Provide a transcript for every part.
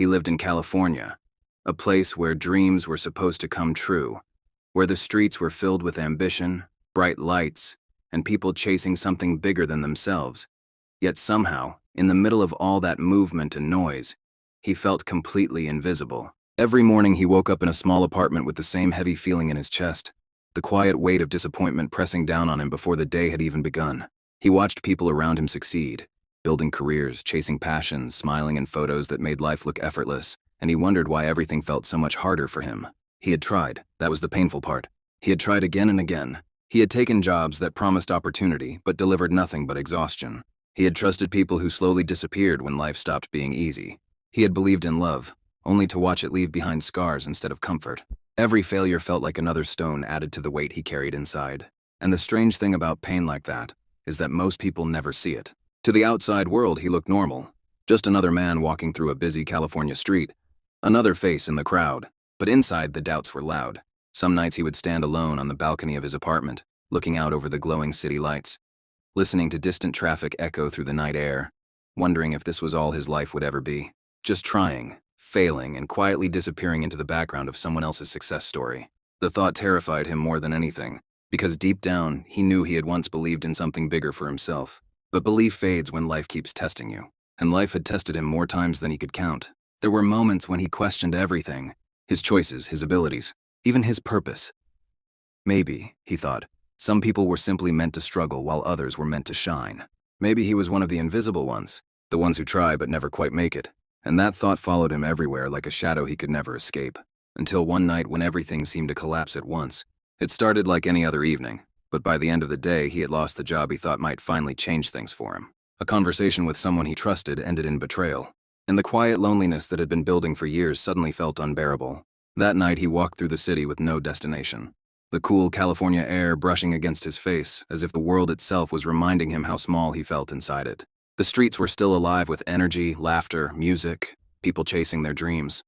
He lived in California, a place where dreams were supposed to come true, where the streets were filled with ambition, bright lights, and people chasing something bigger than themselves. Yet somehow, in the middle of all that movement and noise, he felt completely invisible. Every morning he woke up in a small apartment with the same heavy feeling in his chest, the quiet weight of disappointment pressing down on him before the day had even begun. He watched people around him succeed, building careers, chasing passions, smiling in photos that made life look effortless, and he wondered why everything felt so much harder for him. He had tried, that was the painful part. He had tried again and again. He had taken jobs that promised opportunity but delivered nothing but exhaustion. He had trusted people who slowly disappeared when life stopped being easy. He had believed in love, only to watch it leave behind scars instead of comfort. Every failure felt like another stone added to the weight he carried inside. And the strange thing about pain like that is that most people never see it. To the outside world, he looked normal, just another man walking through a busy California street, another face in the crowd. But inside, the doubts were loud. Some nights he would stand alone on the balcony of his apartment, looking out over the glowing city lights, listening to distant traffic echo through the night air, wondering if this was all his life would ever be. Just trying, failing, and quietly disappearing into the background of someone else's success story. The thought terrified him more than anything, because deep down, he knew he had once believed in something bigger for himself. But belief fades when life keeps testing you, and life had tested him more times than he could count. There were moments when he questioned everything, his choices, his abilities, even his purpose. Maybe, he thought, some people were simply meant to struggle while others were meant to shine. Maybe he was one of the invisible ones, the ones who try but never quite make it. And that thought followed him everywhere like a shadow he could never escape. Until one night when everything seemed to collapse at once. It started like any other evening, but by the end of the day he had lost the job he thought might finally change things for him. A conversation with someone he trusted ended in betrayal, and the quiet loneliness that had been building for years suddenly felt unbearable. That night he walked through the city with no destination. The cool California air brushing against his face, as if the world itself was reminding him how small he felt inside it. The streets were still alive with energy, laughter, music, people chasing their dreams.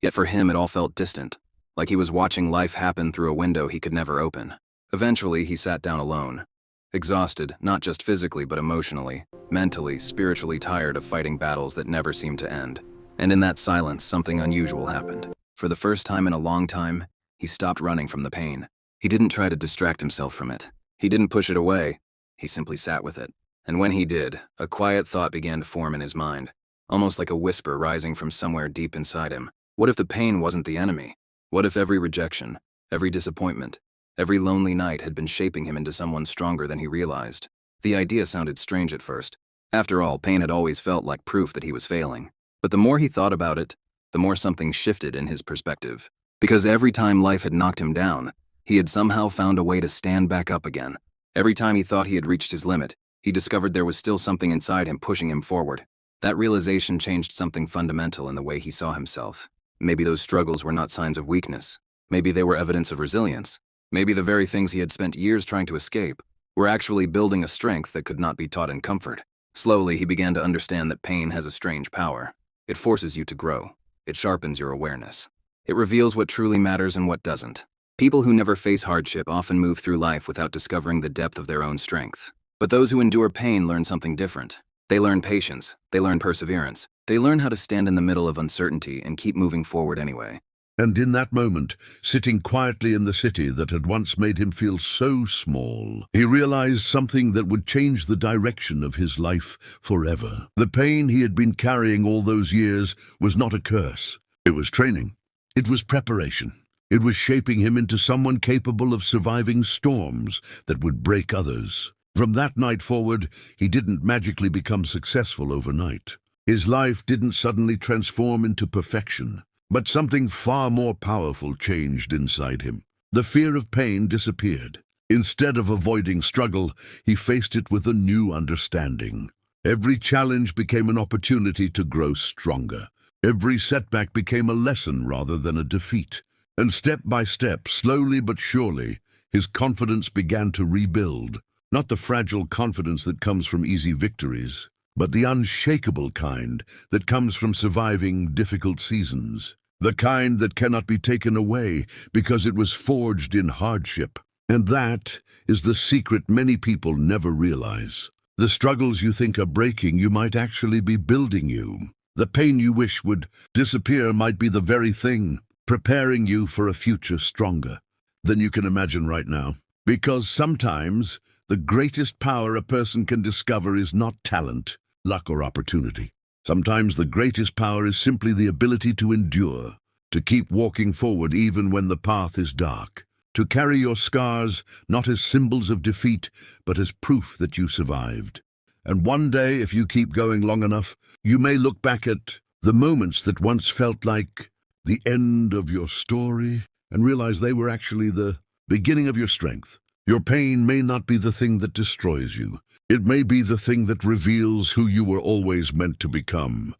Yet for him it all felt distant, like he was watching life happen through a window he could never open. Eventually he sat down alone, exhausted, not just physically but emotionally, mentally, spiritually tired of fighting battles that never seemed to end. And in that silence, something unusual happened. For the first time in a long time, he stopped running from the pain. He didn't try to distract himself from it. He didn't push it away. He simply sat with it. And when he did, a quiet thought began to form in his mind, almost like a whisper rising from somewhere deep inside him. What if the pain wasn't the enemy? What if every rejection, every disappointment, every lonely night had been shaping him into someone stronger than he realized? The idea sounded strange at first. After all, pain had always felt like proof that he was failing. But the more he thought about it, the more something shifted in his perspective. Because every time life had knocked him down, he had somehow found a way to stand back up again. Every time he thought he had reached his limit, he discovered there was still something inside him pushing him forward. That realization changed something fundamental in the way he saw himself. Maybe those struggles were not signs of weakness. Maybe they were evidence of resilience. Maybe the very things he had spent years trying to escape were actually building a strength that could not be taught in comfort. Slowly, he began to understand that pain has a strange power. It forces you to grow. It sharpens your awareness. It reveals what truly matters and what doesn't. People who never face hardship often move through life without discovering the depth of their own strength. But those who endure pain learn something different. They learn patience. They learn perseverance. They learn how to stand in the middle of uncertainty and keep moving forward anyway. And in that moment, sitting quietly in the city that had once made him feel so small, he realized something that would change the direction of his life forever. The pain he had been carrying all those years was not a curse. It was training. It was preparation. It was shaping him into someone capable of surviving storms that would break others. From that night forward, he didn't magically become successful overnight. His life didn't suddenly transform into perfection, but something far more powerful changed inside him. The fear of pain disappeared. Instead of avoiding struggle, he faced it with a new understanding. Every challenge became an opportunity to grow stronger. Every setback became a lesson rather than a defeat. And step by step, slowly but surely, his confidence began to rebuild. Not the fragile confidence that comes from easy victories, but the unshakable kind that comes from surviving difficult seasons. The kind that cannot be taken away because it was forged in hardship. And that is the secret many people never realize. The struggles you think are breaking you might actually be building you. The pain you wish would disappear might be the very thing preparing you for a future stronger than you can imagine right now. Because sometimes the greatest power a person can discover is not talent, luck, or opportunity. Sometimes the greatest power is simply the ability to endure, to keep walking forward even when the path is dark, to carry your scars not as symbols of defeat, but as proof that you survived. And one day, if you keep going long enough, you may look back at the moments that once felt like the end of your story and realize they were actually the beginning of your strength. Your pain may not be the thing that destroys you. It may be the thing that reveals who you were always meant to become.